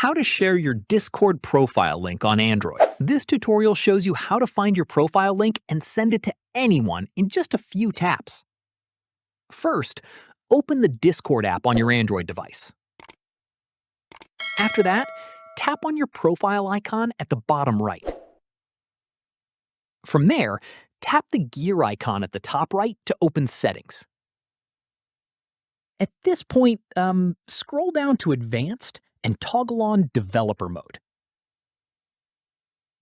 How to share your Discord profile link on Android. This tutorial shows you how to find your profile link and send it to anyone in just a few taps. First, open the Discord app on your Android device. After that, tap on your profile icon at the bottom right. From there, tap the gear icon at the top right to open Settings. At this point, scroll down to Advanced and toggle on Developer Mode.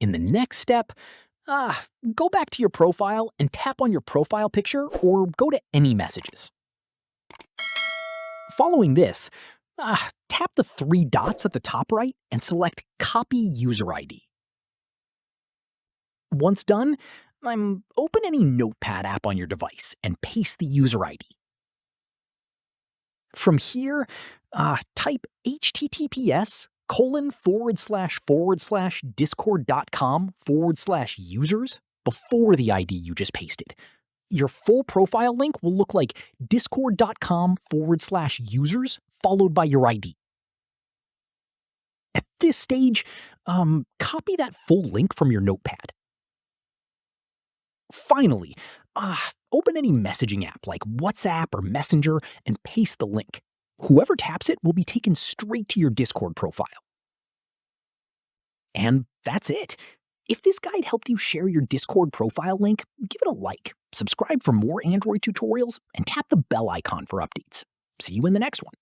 In the next step, go back to your profile and tap on your profile picture or go to Any Messages. Following this, tap the three dots at the top right and select Copy User ID. Once done, open any Notepad app on your device and paste the user ID. From here, type https://discord.com/users before the ID you just pasted. Your full profile link will look like discord.com/users followed by your ID. At this stage, copy that full link from your notepad. Finally, open any messaging app like WhatsApp or Messenger and paste the link. Whoever taps it will be taken straight to your Discord profile. And that's it. If this guide helped you share your Discord profile link, give it a like, subscribe for more Android tutorials, and tap the bell icon for updates. See you in the next one.